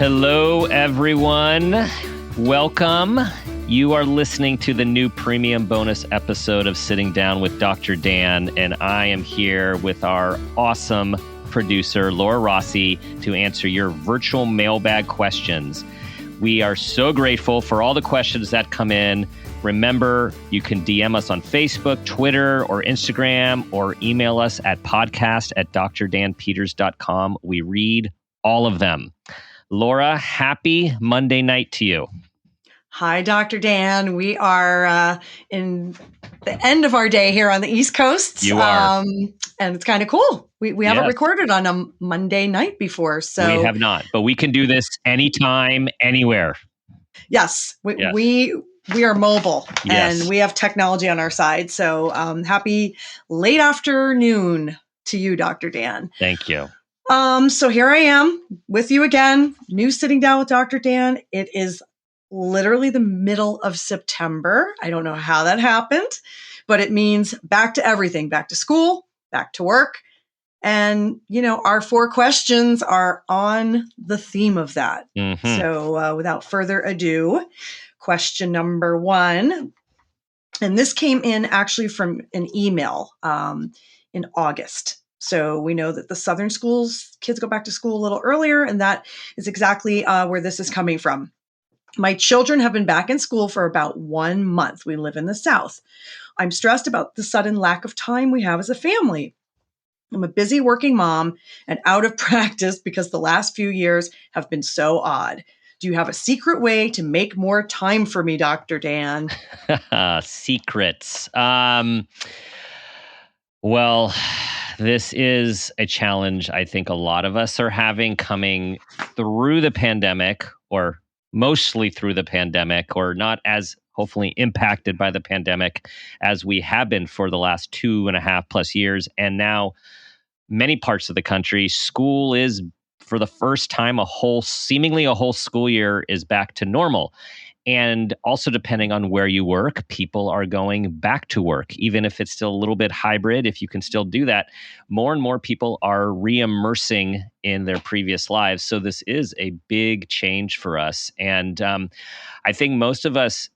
Hello, everyone. Welcome. You are listening to the new premium bonus episode of Sitting Down with Dr. Dan, and I am here with our awesome producer, Laura Rossi, to answer your virtual mailbag questions. We are so grateful for all the questions that come in. Remember, you can DM us on Facebook, Twitter, or Instagram, or email us at podcast@drdanpeters.com. We read all of them. Laura, happy Monday night to you. Hi, Dr. Dan. We are in the end of our day here on the East Coast. You are. And it's kind of cool. We haven't recorded on a Monday night before. So we have not, but we can do this anytime, anywhere. Yes, we are mobile and we have technology on our side. So happy late afternoon to you, Dr. Dan. Thank you. So here I am with you again, new Sitting Down with Dr. Dan. It is literally the middle of September. I don't know how that happened, but it means back to everything, back to school, back to work. And, our 4 questions are on the theme of that. Mm-hmm. So without further ado, question number 1, and this came in actually from an email in August. So we know that the Southern schools, kids go back to school a little earlier, and that is exactly where this is coming from. My children have been back in school for about 1 month. We live in the South. I'm stressed about the sudden lack of time we have as a family. I'm a busy working mom and out of practice because the last few years have been so odd. Do you have a secret way to make more time for me, Dr. Dan? Secrets. Well, this is a challenge I think a lot of us are having coming through the pandemic, or mostly through the pandemic, or not as hopefully impacted by the pandemic as we have been for the last 2.5 plus years. And now many parts of the country, school is, for the first time, seemingly a whole school year is back to normal. And also, depending on where you work, people are going back to work, even if it's still a little bit hybrid. If you can still do that, more and more people are re-immersing in their previous lives. So this is a big change for us. And I think most of us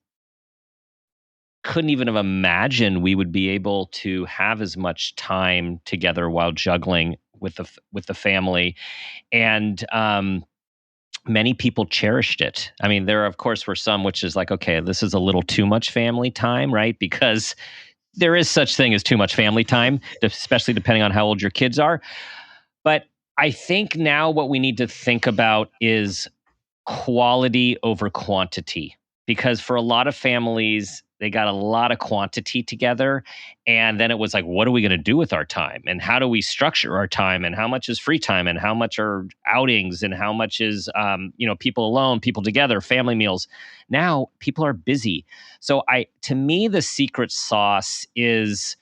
couldn't even have imagined we would be able to have as much time together while juggling with the family. And many people cherished it. I mean, there, of course, were some which is like, okay, this is a little too much family time, right? Because there is such thing as too much family time, especially depending on how old your kids are. But I think now what we need to think about is quality over quantity. Because for a lot of families, they got a lot of quantity together. And then it was like, what are we going to do with our time? And how do we structure our time? And how much is free time? And how much are outings? And how much is, people alone, people together, family meals? Now people are busy. So to me, the secret sauce is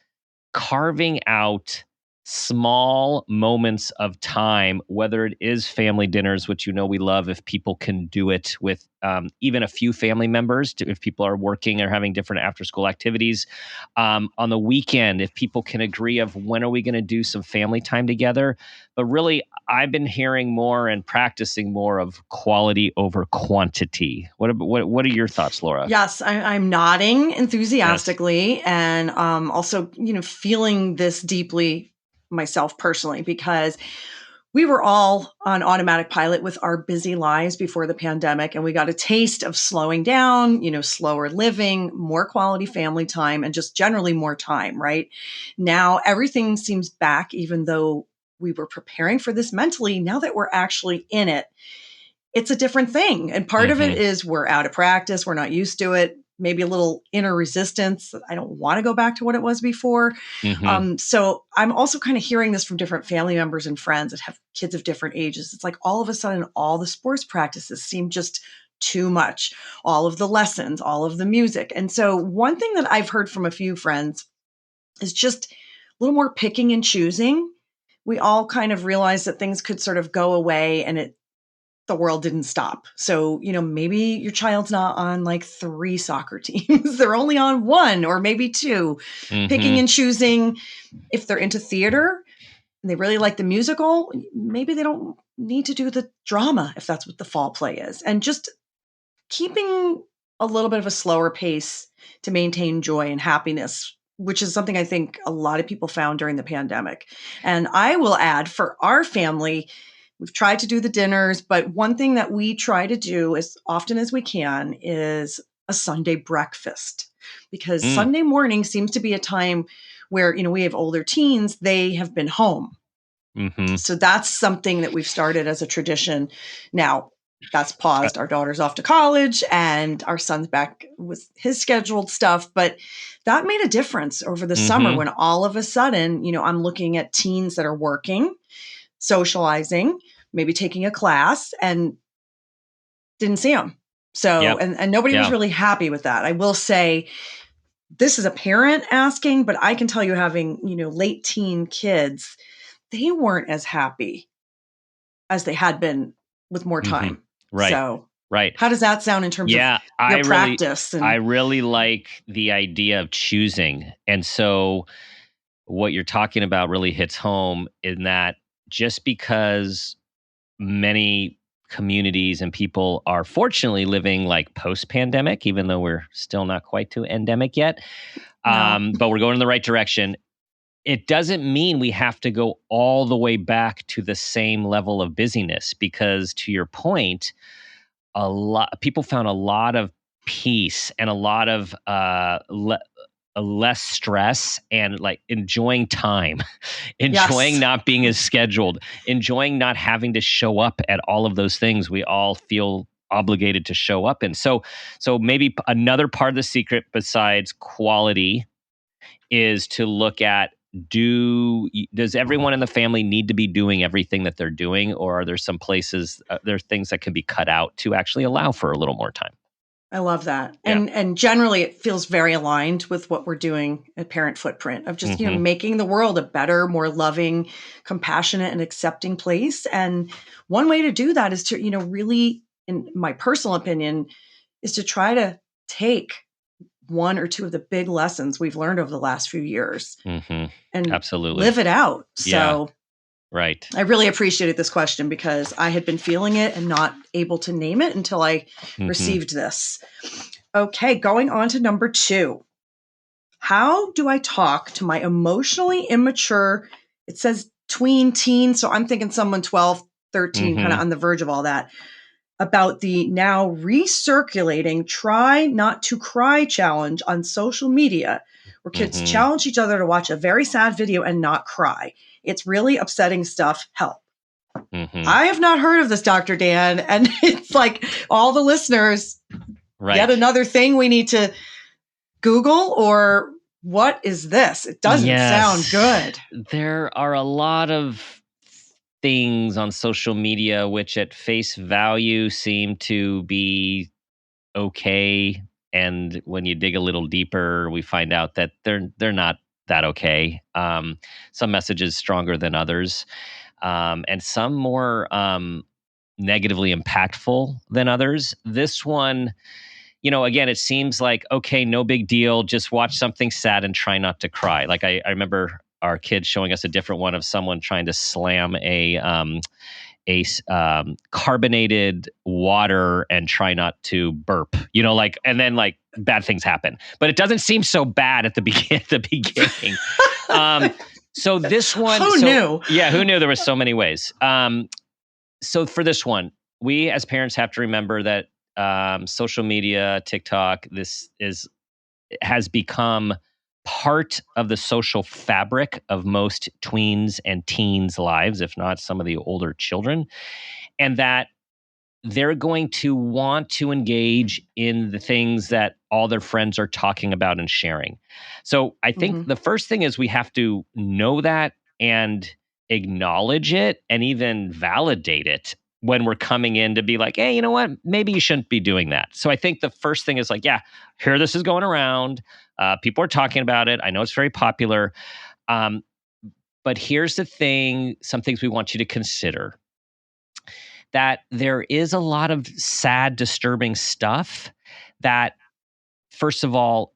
carving out small moments of time, whether it is family dinners, which we love if people can do it with even a few family members, if people are working or having different after-school activities. On the weekend, if people can agree of when are we going to do some family time together. But really, I've been hearing more and practicing more of quality over quantity. What are your thoughts, Laura? Yes, I'm nodding enthusiastically, yes. And also, feeling this deeply myself personally, because we were all on automatic pilot with our busy lives before the pandemic, and we got a taste of slowing down, slower living, more quality family time, and just generally more time, right? Now, everything seems back, even though we were preparing for this mentally. Now that we're actually in it, it's a different thing. And part of it is we're out of practice. We're not used to it. Maybe a little inner resistance. I don't want to go back to what it was before. So I'm also kind of hearing this from different family members and friends that have kids of different ages. It's like all of a sudden, all the sports practices seem just too much. All of the lessons, all of the music. And so one thing that I've heard from a few friends is just a little more picking and choosing. We all kind of realized that things could sort of go away and the world didn't stop. So, maybe your child's not on like 3 soccer teams. They're only on 1 or maybe 2, picking and choosing. If they're into theater, and they really like the musical, maybe they don't need to do the drama if that's what the fall play is. And just keeping a little bit of a slower pace to maintain joy and happiness, which is something I think a lot of people found during the pandemic. And I will add, for our family, we've tried to do the dinners, but one thing that we try to do as often as we can is a Sunday breakfast, because Sunday morning seems to be a time where, we have older teens, they have been home. Mm-hmm. So that's something that we've started as a tradition. Now, that's paused. Our daughter's off to college and our son's back with his scheduled stuff. But that made a difference over the summer when all of a sudden, I'm looking at teens that are working, socializing, maybe taking a class, and didn't see them. So, and nobody was really happy with that. I will say, this is a parent asking, but I can tell you, having, late teen kids, they weren't as happy as they had been with more time. Right. So, right. How does that sound in terms of your practice? I really like the idea of choosing. And so what you're talking about really hits home in that just because many communities and people are fortunately living like post-pandemic, even though we're still not quite to endemic yet, but we're going in the right direction. It doesn't mean we have to go all the way back to the same level of busyness, because to your point, people found a lot of peace and a lot of less stress and like enjoying time, enjoying not being as scheduled, enjoying not having to show up at all of those things we all feel obligated to show up in. So maybe another part of the secret besides quality is to look at, does everyone in the family need to be doing everything that they're doing, or are there some places, there are things that can be cut out to actually allow for a little more time? I love that. And generally it feels very aligned with what we're doing at Parent Footprint, of just, making the world a better, more loving, compassionate, and accepting place. And one way to do that is to, really, in my personal opinion, is to try to take one or two of the big lessons we've learned over the last few years and absolutely live it out. So right. I really appreciated this question because I had been feeling it and not able to name it until I received this. Okay, going on to number 2. How do I talk to my emotionally immature, it says tween teen, so I'm thinking someone 12, 13, kind of on the verge of all that, about the now recirculating Try Not to Cry challenge on social media, where kids challenge each other to watch a very sad video and not cry. It's really upsetting stuff. Help. I have not heard of this, Dr. Dan. And it's like, all the listeners, yet another thing we need to Google, or what is this? It doesn't sound good. There are a lot of things on social media which at face value seem to be okay, and when you dig a little deeper we find out that they're not that okay. Some messages stronger than others, and some more negatively impactful than others. This one, again, it seems like, okay, no big deal, just watch something sad and try not to cry. Like I remember our kids showing us a different one of someone trying to slam a carbonated water and try not to burp, and then like bad things happen. But it doesn't seem so bad at the beginning. So this one, who knew? Yeah, who knew there were so many ways. So for this one, we as parents have to remember that social media, TikTok, has become part of the social fabric of most tweens and teens' lives, if not some of the older children, and that they're going to want to engage in the things that all their friends are talking about and sharing. So I think the first thing is we have to know that and acknowledge it and even validate it when we're coming in to be like, hey, you know what? Maybe you shouldn't be doing that. So I think the first thing is like, yeah, here this is going around. People are talking about it. I know it's very popular. But here's the thing, some things we want you to consider. That there is a lot of sad, disturbing stuff that, first of all,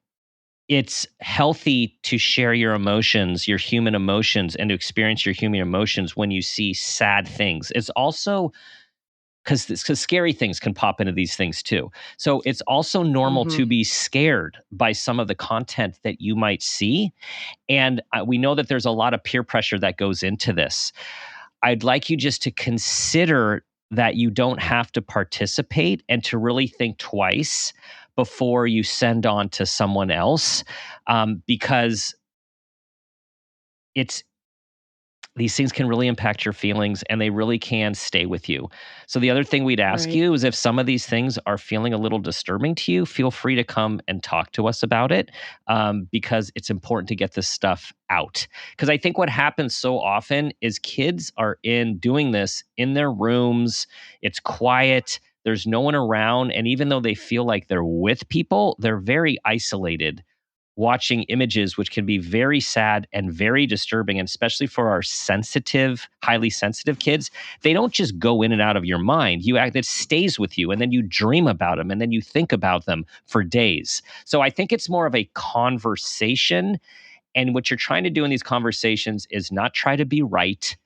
it's healthy to share your emotions, your human emotions, and to experience your human emotions when you see sad things. It's also because scary things can pop into these things too. So it's also normal Mm-hmm. to be scared by some of the content that you might see. And we know that there's a lot of peer pressure that goes into this. I'd like you just to consider that you don't have to participate and to really think twice before you send on to someone else, because it's these things can really impact your feelings and they really can stay with you. So the other thing we'd ask Right. you is if some of these things are feeling a little disturbing to you, feel free to come and talk to us about it, because it's important to get this stuff out. Because I think what happens so often is kids are in doing this in their rooms. It's quiet. There's no one around. And even though they feel like they're with people, they're very isolated watching images, which can be very sad and very disturbing, and especially for our sensitive, highly sensitive kids. They don't just go in and out of your mind. It stays with you, and then you dream about them, and then you think about them for days. So I think it's more of a conversation. And what you're trying to do in these conversations is not try to be right.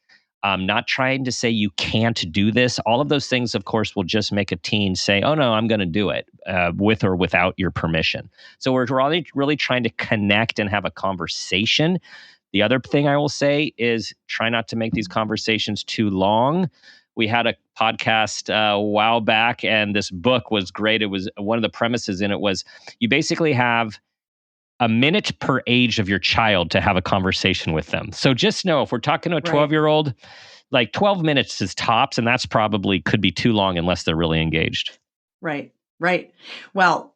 Not trying to say you can't do this. All of those things, of course, will just make a teen say, oh, no, I'm going to do it with or without your permission. So we're really trying to connect and have a conversation. The other thing I will say is try not to make these conversations too long. We had a podcast a while back, and this book was great. It was one of the premises in it was you basically have a minute per age of your child to have a conversation with them. So just know if we're talking to a 12-year-old, like 12 minutes is tops, and that's probably could be too long unless they're really engaged. Right. Well,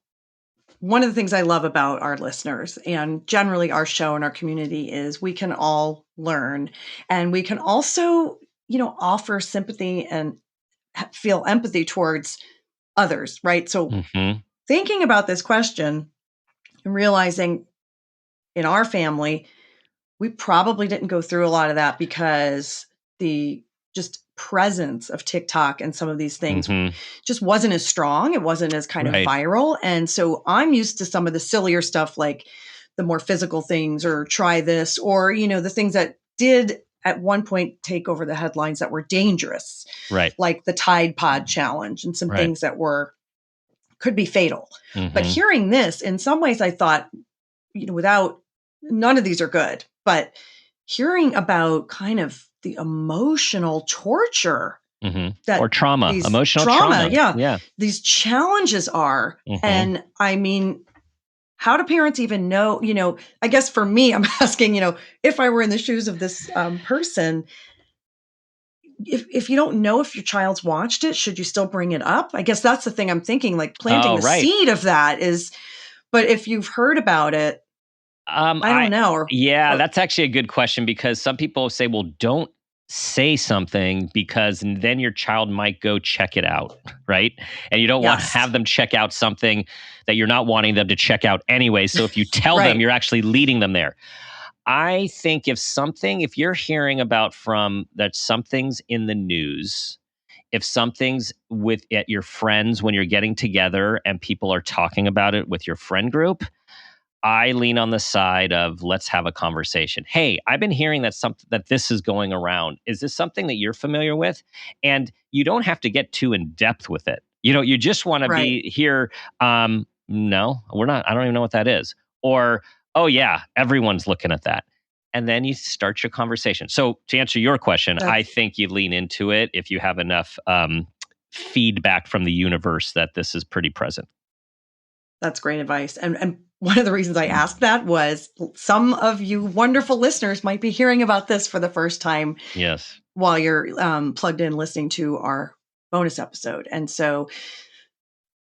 one of the things I love about our listeners and generally our show and our community is we can all learn, and we can also, offer sympathy and feel empathy towards others, right? So thinking about this question and realizing in our family, we probably didn't go through a lot of that because the just presence of TikTok and some of these things just wasn't as strong. It wasn't as kind of viral. And so I'm used to some of the sillier stuff, like the more physical things or try this, or, the things that did at one point take over the headlines that were dangerous, like the Tide Pod challenge and some things that could be fatal. But hearing this, in some ways I thought, none of these are good, but hearing about kind of the emotional torture that or trauma, emotional trauma. Yeah. These challenges are. And I mean, how do parents even know, I guess for me, I'm asking, if I were in the shoes of this person, if you don't know if your child's watched it, should you still bring it up? I guess that's the thing I'm thinking, like planting the seed of that is, but if you've heard about it, I don't know. That's actually a good question, because some people say, well, don't say something because then your child might go check it out, right? And you don't want to have them check out something that you're not wanting them to check out anyway. So if you tell them, you're actually leading them there. I think if you're hearing about that something's in the news, if something's at your friends when you're getting together and people are talking about it with your friend group, I lean on the side of let's have a conversation. Hey, I've been hearing that this is going around. Is this something that you're familiar with? And you don't have to get too in depth with it. You just want to be here. No, we're not. I don't even know what that is. Or, oh yeah, everyone's looking at that. And then you start your conversation. So to answer your question, I think you lean into it if you have enough feedback from the universe that this is pretty present. That's great advice. And one of the reasons I asked that was some of you wonderful listeners might be hearing about this for the first time. Yes. While you're plugged in listening to our bonus episode. And so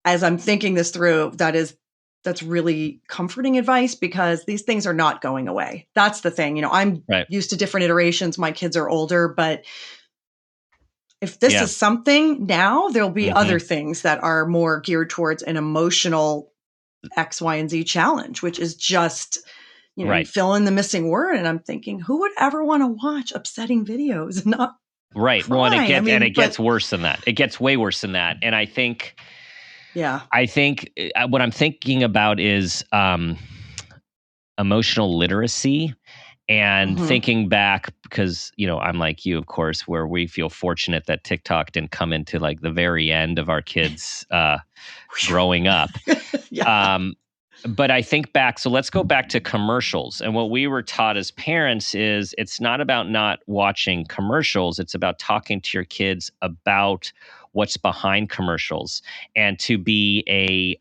as I'm thinking this through, that's really comforting advice, because these things are not going away. That's the thing. I'm used to different iterations. My kids are older, but if this is something now, there'll be other things that are more geared towards an emotional X, Y, and Z challenge, which is just, fill in the missing word. And I'm thinking, who would ever want to watch upsetting videos and not cry? Well, and it gets worse than that. It gets way worse than that. And I think what I'm thinking about is emotional literacy. And thinking back, because, I'm like you, of course, where we feel fortunate that TikTok didn't come into like the very end of our kids growing up. Yeah. But I think back, so let's go back to commercials. And what we were taught as parents is it's not about not watching commercials. It's about talking to your kids about what's behind commercials, and to be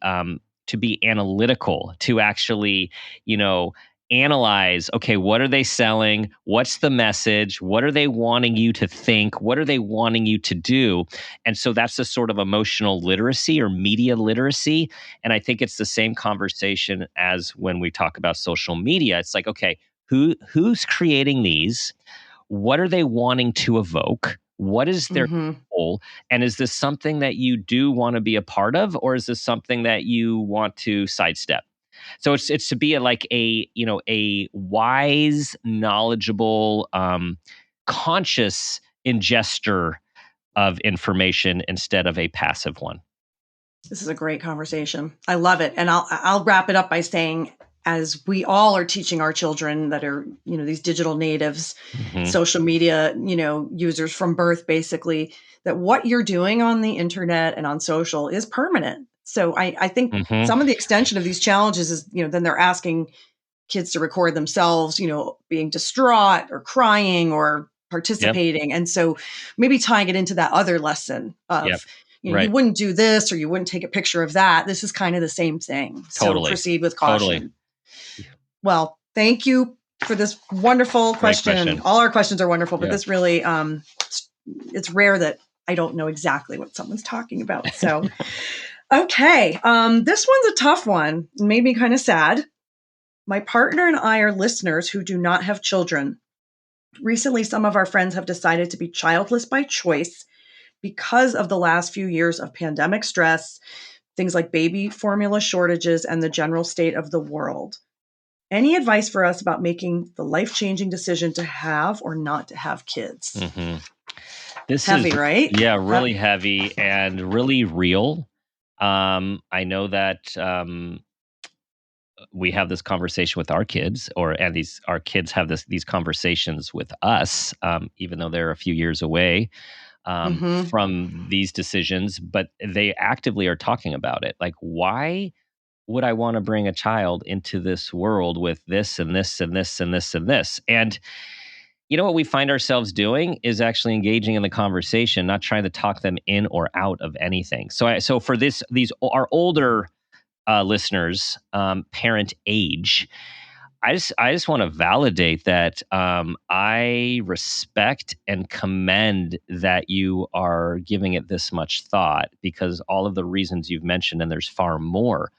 analytical, to actually, analyze, okay, what are they selling? What's the message? What are they wanting you to think? What are they wanting you to do? And so that's the sort of emotional literacy or media literacy. And I think it's the same conversation as when we talk about social media. It's like, okay, who's creating these? What are they wanting to evoke? What is their goal? And is this something that you do want to be a part of, or is this something that you want to sidestep? So it's to be a wise, knowledgeable, conscious ingester of information instead of a passive one. This is a great conversation. I love it. And I'll wrap it up by saying, as we all are teaching our children that are, these digital natives, social media, users from birth, basically, that what you're doing on the internet and on social is permanent. So I think some of the extension of these challenges is, then they're asking kids to record themselves, being distraught or crying or participating. And so maybe tying it into that other lesson of, you wouldn't do this, or you wouldn't take a picture of that. This is kind of the same thing. Totally. So proceed with caution. Totally. Well, thank you for this wonderful question. All our questions are wonderful, but this really, it's rare that I don't know exactly what someone's talking about. So, okay. This one's a tough one. It made me kind of sad. My partner and I are listeners who do not have children. Recently, some of our friends have decided to be childless by choice because of the last few years of pandemic stress, things like baby formula shortages, and the general state of the world. Any advice for us about making the life-changing decision to have or not to have kids? This heavy, is right? Yeah, really heavy and really real. I know that we have this conversation with our kids, our kids have these conversations with us, even though they're a few years away from these decisions, but they actively are talking about it. Like, why would I want to bring a child into this world with this and this and this and this and this? And what we find ourselves doing is actually engaging in the conversation, not trying to talk them in or out of anything. So for these our older listeners, parent age, I just want to validate that I respect and commend that you are giving it this much thought, because all of the reasons you've mentioned, and there's far more,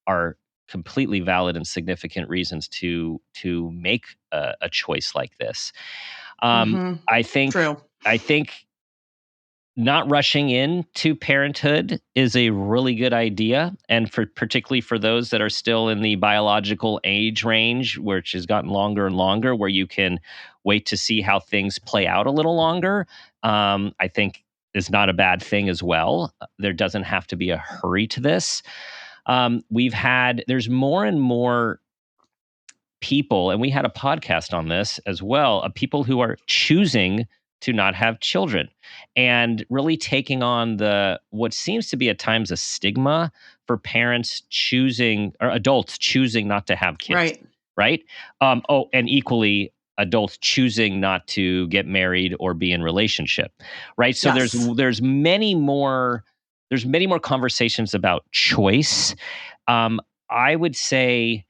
are completely valid and significant reasons to make a choice like this. I think not rushing into parenthood is a really good idea, and particularly for those that are still in the biological age range, which has gotten longer and longer, where you can wait to see how things play out a little longer. I think is not a bad thing as well. There doesn't have to be a hurry to this. There's more and more people, and we had a podcast on this as well, of people who are choosing to not have children, and really taking on what seems to be at times a stigma for parents choosing, or adults choosing not to have kids. Right. And equally, adults choosing not to get married or be in relationship. Right. So there's many more conversations about choice. I would say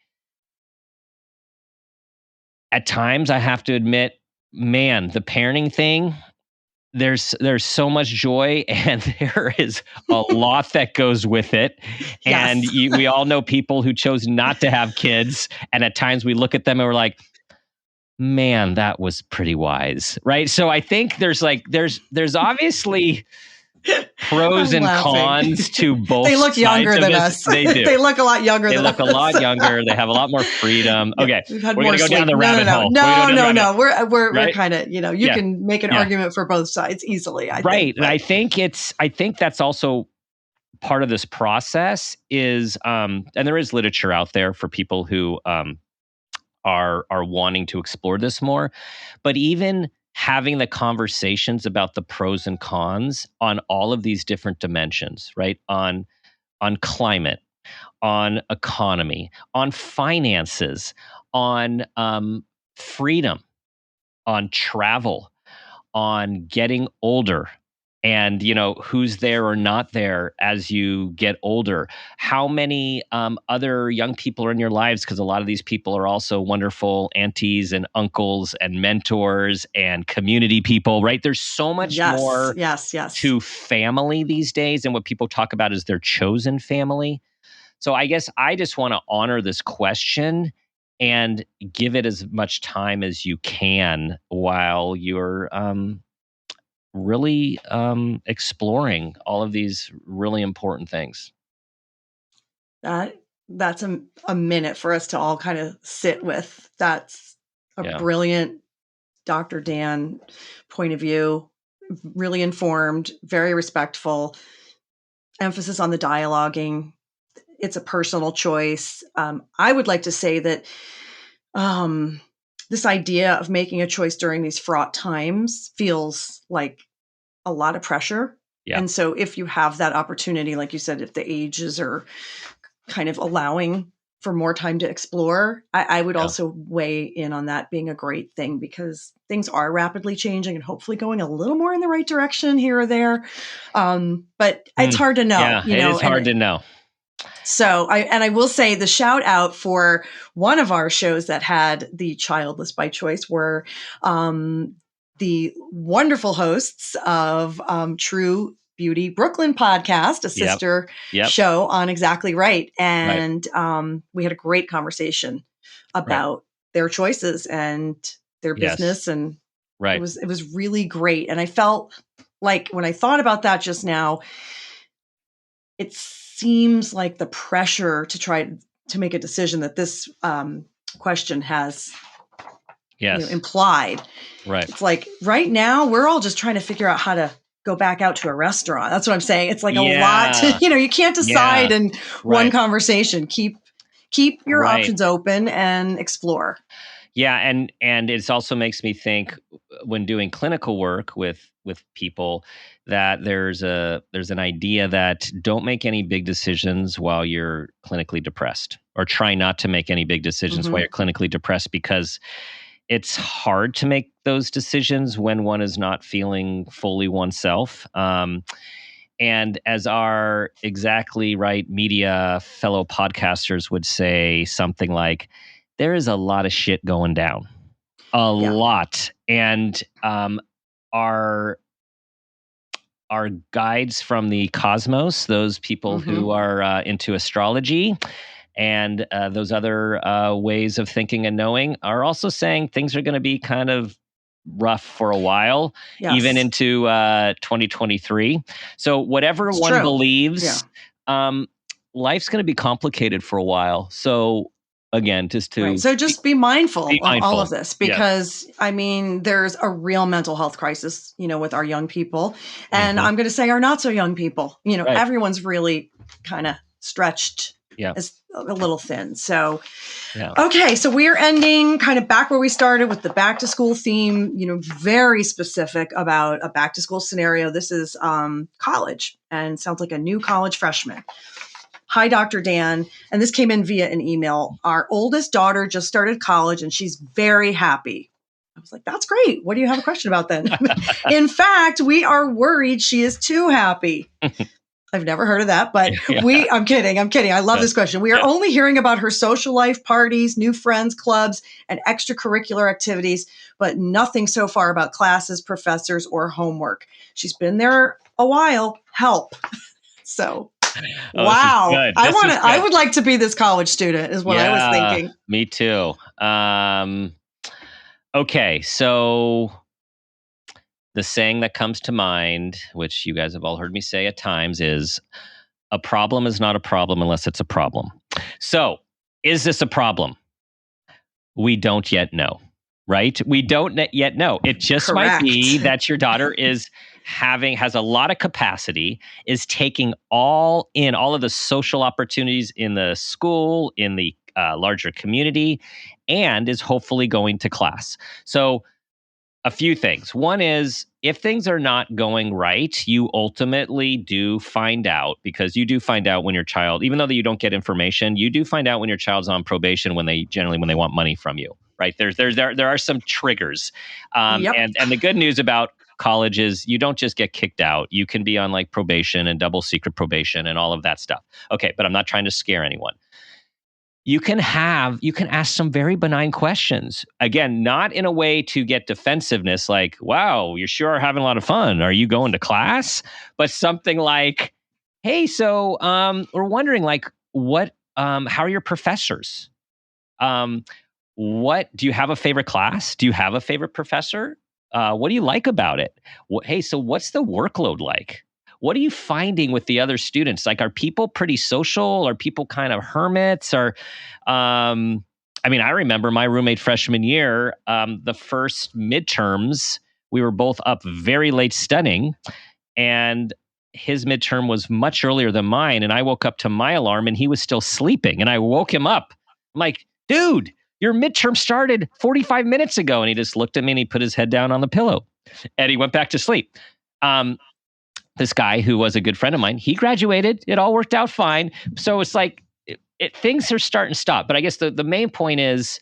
at times I have to admit, man, the parenting thing, there's so much joy, and there is a lot that goes with it. And we all know people who chose not to have kids, and at times we look at them and we're like, man, that was pretty wise, right? So I think there's obviously pros and cons to both. They look younger than us. They do. They look a lot younger than us. They look a lot younger. They have a lot more freedom. Okay. We've had we're more going to go sleep. down the rabbit hole. No. We're Right? kind of, you can make an argument for both sides easily. I think. And I think that's also part of this process is, and there is literature out there for people who are wanting to explore this more. But even having the conversations about the pros and cons on all of these different dimensions, right? On climate, on economy, on finances, on freedom, on travel, on getting older, and who's there or not there as you get older. How many other young people are in your lives, because a lot of these people are also wonderful aunties and uncles and mentors and community people, right? There's so much more yes. to family these days, and what people talk about is their chosen family. So I guess I just want to honor this question and give it as much time as you can while you're really exploring all of these really important things. That's a minute for us to all kind of sit with. That's a brilliant Dr. Dan point of view, really informed, very respectful, emphasis on the dialoguing. It's a personal choice. I would like to say that this idea of making a choice during these fraught times feels like a lot of pressure. Yeah. And so if you have that opportunity, like you said, if the ages are kind of allowing for more time to explore, I would also weigh in on that being a great thing, because things are rapidly changing and hopefully going a little more in the right direction here or there. But it's hard to know. Yeah, it is hard to know. So I will say the shout out for one of our shows that had the Childless by Choice were the wonderful hosts of True Beauty Brooklyn podcast, a sister show on Exactly Right. And we had a great conversation about their choices and their business. And it was really great. And I felt like when I thought about that just now, it seems like the pressure to try to make a decision that this question has implied. Right. It's like right now we're all just trying to figure out how to go back out to a restaurant. That's what I'm saying. It's like a lot to, you can't decide in one conversation. Keep your options open and explore. Yeah, and it also makes me think when doing clinical work with people that there's an idea that don't make any big decisions while you're clinically depressed, or try not to make any big decisions while you're clinically depressed, because it's hard to make those decisions when one is not feeling fully oneself. And as our Exactly Right media fellow podcasters would say, something like, there is a lot of shit going down, a lot. And our guides from the cosmos, those people who are into astrology and those other ways of thinking and knowing, are also saying things are going to be kind of rough for a while, even into 2023. So whatever it's one true. Believes, life's going to be complicated for a while. So again, just to so just be mindful of all of this, because I mean, there's a real mental health crisis, with our young people, and I'm going to say our not so young people. Everyone's really kind of stretched. Is a little thin. So, okay. So we're ending kind of back where we started with the back to school theme, very specific about a back to school scenario. This is college, and sounds like a new college freshman. Hi, Dr. Dan. And this came in via an email. Our oldest daughter just started college and she's very happy. I was like, that's great. What do you have a question about then? In fact, we are worried she is too happy. I've never heard of that, but I'm kidding. I love this question. We are only hearing about her social life, parties, new friends, clubs, and extracurricular activities, but nothing so far about classes, professors, or homework. She's been there a while. Help. So, wow. I would like to be this college student is what I was thinking. Me too. Okay. So the saying that comes to mind, which you guys have all heard me say at times, is a problem is not a problem unless it's a problem. So is this a problem? We don't yet know, right? We don't yet know. It just might be that your daughter has a lot of capacity, is taking all of the social opportunities in the school, in the larger community, and is hopefully going to class. So a few things. One is if things are not going right, you ultimately do find out, because you do find out when your child, even though that you don't get information, you do find out when your child's on probation when they want money from you, right? There are some triggers. Yep. And the good news about college is you don't just get kicked out. You can be on like probation and double secret probation and all of that stuff. Okay, but I'm not trying to scare anyone. You can ask some very benign questions. Again, not in a way to get defensive,ness like, wow, you sure are having a lot of fun. Are you going to class? But something like, hey, so we're wondering like how are your professors? What do you have a favorite class? Do you have a favorite professor? What do you like about it? Hey, so what's the workload like? What are you finding with the other students? Like, are people pretty social? Are people kind of hermits? I remember my roommate freshman year, the first midterms, we were both up very late studying, and his midterm was much earlier than mine. And I woke up to my alarm and he was still sleeping. And I woke him up. I'm like, dude, your midterm started 45 minutes ago. And he just looked at me and he put his head down on the pillow and he went back to sleep. This guy who was a good friend of mine, he graduated. It all worked out fine. So it's like things are starting to stop. But I guess the main point is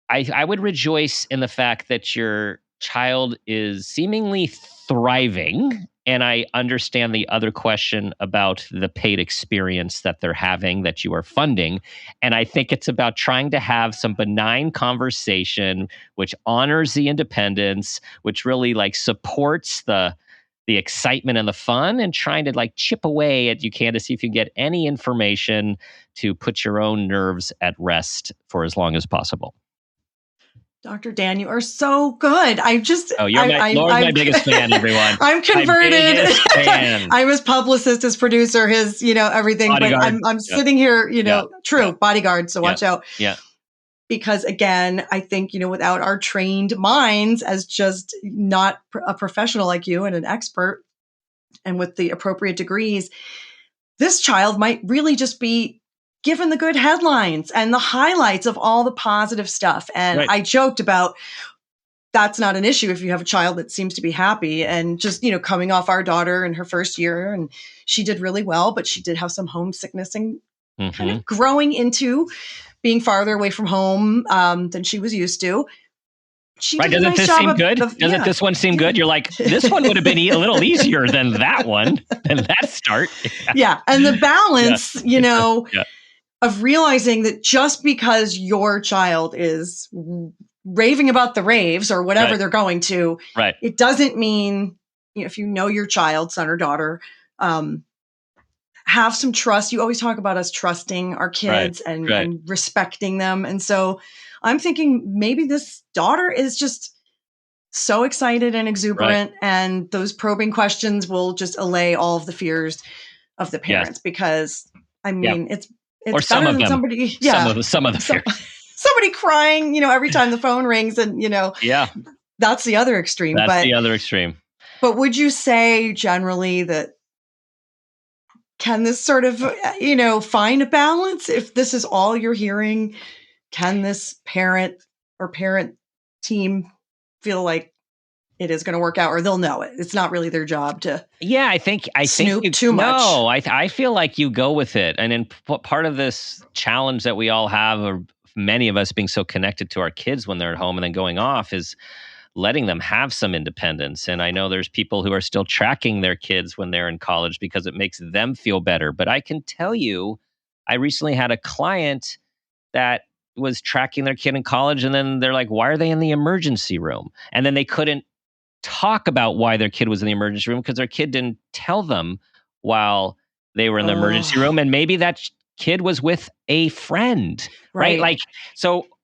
I would rejoice in the fact that your child is seemingly thriving. And I understand the other question about the paid experience that they're having that you are funding. And I think it's about trying to have some benign conversation, which honors the independence, which really like supports the excitement and the fun, and trying to like chip away at you can to see if you can get any information to put your own nerves at rest for as long as possible. Dr. Dan, you are so good. My biggest fan, everyone. I'm converted. I was publicist, his producer, his, everything. Bodyguard. But I'm sitting here, bodyguard. So watch out. Yeah. Because again, I think, without our trained minds as just not a professional like you and an expert, and with the appropriate degrees, this child might really just be given the good headlines and the highlights of all the positive stuff. And right. I joked about that's not an issue if you have a child that seems to be happy, and just, coming off our daughter in her first year, and she did really well, but she did have some homesickness and kind of growing into being farther away from home than she was used to. Doesn't this seem good? Doesn't this one seem good? You're like, this one would have been a little easier than that one, than that start. Yeah. And the balance, of realizing that just because your child is raving about the raves or whatever they're going to, it doesn't mean, if you know your child, son or daughter, have some trust. You always talk about us trusting our kids and respecting them. And so I'm thinking maybe this daughter is just so excited and exuberant, and those probing questions will just allay all of the fears of the parents, because it's or some of them. Somebody, some of the fears. Somebody crying, every time the phone rings, and that's the other extreme. But would you say generally that can this sort of, find a balance? If this is all you're hearing, can this parent or parent team feel like it is going to work out, or they'll know it? It's not really their job to. Yeah, I think too much. No, I feel like you go with it. And then part of this challenge that we all have, or many of us being so connected to our kids when they're at home and then going off, is letting them have some independence. And I know there's people who are still tracking their kids when they're in college because it makes them feel better. But I can tell you, I recently had a client that was tracking their kid in college, and then they're like, why are they in the emergency room? And then they couldn't talk about why their kid was in the emergency room because their kid didn't tell them while they were in the emergency room. And maybe that kid was with a friend, right?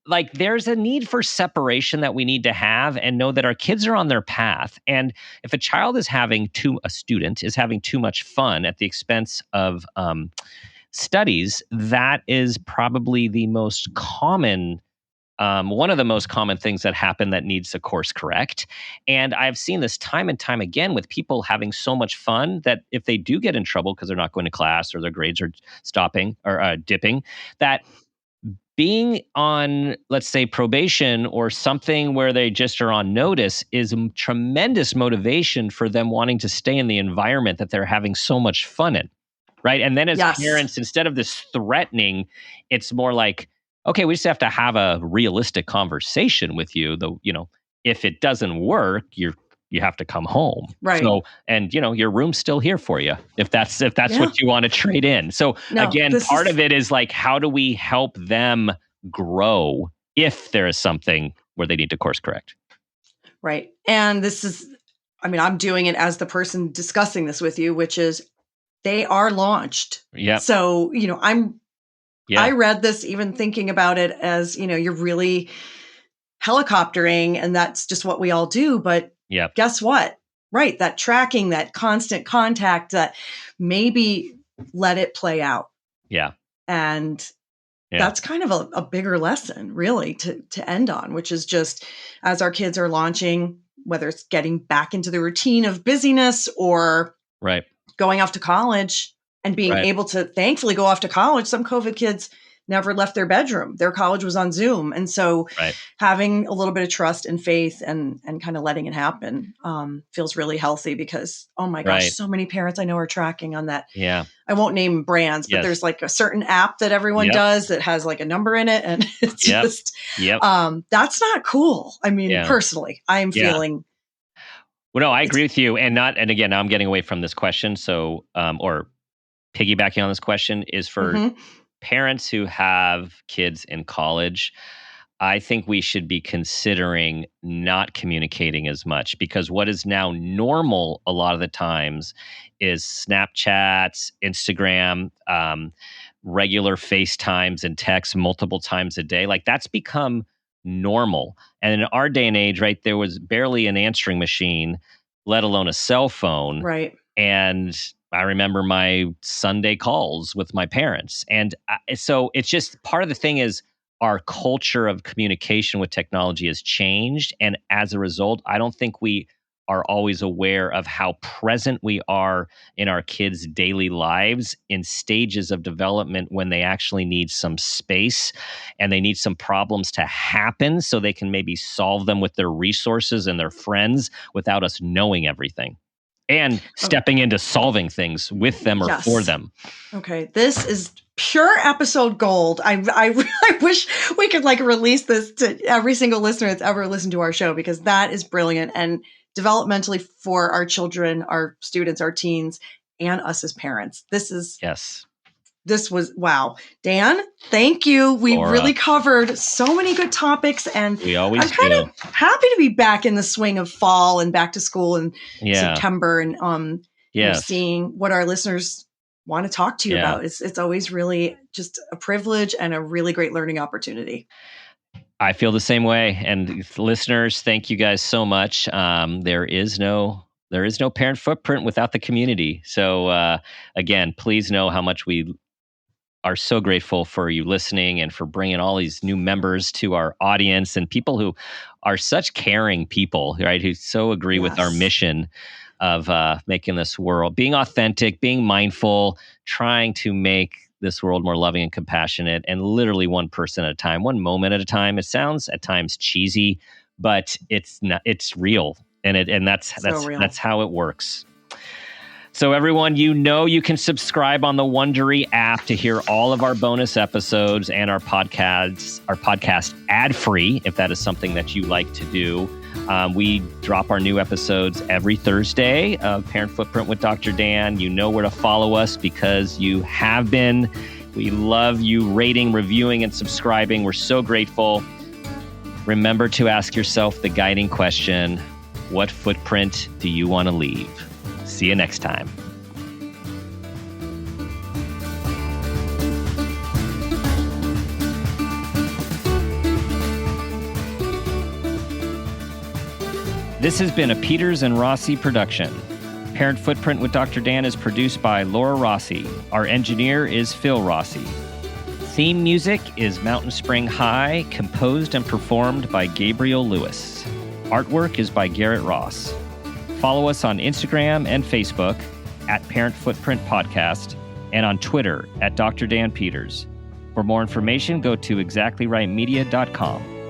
Like there's a need for separation that we need to have, and know that our kids are on their path. And if a student is having too much fun at the expense of studies, that is probably the most common, one of the most common things that happen that needs to course correct. And I've seen this time and time again with people having so much fun that if they do get in trouble because they're not going to class or their grades are stopping or dipping, that being on, let's say, probation or something where they just are on notice is a tremendous motivation for them wanting to stay in the environment that they're having so much fun in, right? And then as parents, instead of this threatening, it's more like, okay, we just have to have a realistic conversation with you. Though, if it doesn't work, you have to come home. Right. So, and your room's still here for you if that's what you want to trade in. So again, part of it is like, how do we help them grow if there is something where they need to course correct? Right. And I'm doing it as the person discussing this with you, which is they are launched. Yeah. So, I read this even thinking about it as, you're really helicoptering and that's just what we all do. But guess what? Right. That tracking, that constant contact, that maybe let it play out. Yeah. And that's kind of a bigger lesson really to end on, which is just as our kids are launching, whether it's getting back into the routine of busyness or going off to college and being able to thankfully go off to college. Some COVID kids never left their bedroom. Their college was on Zoom. And so having a little bit of trust and faith and kind of letting it happen feels really healthy because, oh my gosh, so many parents I know are tracking on that. Yeah. I won't name brands, but there's like a certain app that everyone does that has like a number in it. And it's just, that's not cool. I mean, personally, I am feeling. Well, no, I agree with you. And again, now I'm getting away from this question. So, or piggybacking on this question is for parents who have kids in college. I think we should be considering not communicating as much because what is now normal a lot of the times is Snapchats, Instagram, regular FaceTimes and texts multiple times a day. Like that's become normal. And in our day and age, right, there was barely an answering machine, let alone a cell phone. Right. And I remember my Sunday calls with my parents. And so it's just part of the thing is our culture of communication with technology has changed. And as a result, I don't think we are always aware of how present we are in our kids' daily lives in stages of development when they actually need some space and they need some problems to happen so they can maybe solve them with their resources and their friends without us knowing everything. And stepping into solving things with them or for them. Okay. This is pure episode gold. I wish we could like release this to every single listener that's ever listened to our show because that is brilliant. And developmentally for our children, our students, our teens, and us as parents. This was, wow. Dan, thank you. We really covered so many good topics and I'm kind of happy to be back in the swing of fall and back to school in September and seeing what our listeners want to talk to you about. It's always really just a privilege and a really great learning opportunity. I feel the same way. And listeners, thank you guys so much. There is no parent footprint without the community. So again, please know how much we are so grateful for you listening and for bringing all these new members to our audience and people who are such caring people, right? Who so agree with our mission of making this world, being authentic, being mindful, trying to make this world more loving and compassionate, and literally one person at a time, one moment at a time. It sounds at times cheesy, but it's not. It's real, and that's how it works. So everyone, you can subscribe on the Wondery app to hear all of our bonus episodes and our podcast ad-free, if that is something that you like to do. We drop our new episodes every Thursday of Parent Footprint with Dr. Dan. You know where to follow us because you have been. We love you rating, reviewing, and subscribing. We're so grateful. Remember to ask yourself the guiding question, what footprint do you want to leave? See you next time. This has been a Peters and Rossi production. Parent Footprint with Dr. Dan is produced by Laura Rossi. Our engineer is Phil Rossi. Theme music is Mountain Spring High, composed and performed by Gabriel Lewis. Artwork is by Garrett Ross. Follow us on Instagram and Facebook at Parent Footprint Podcast and on Twitter at Dr. Dan Peters. For more information, go to exactlyrightmedia.com.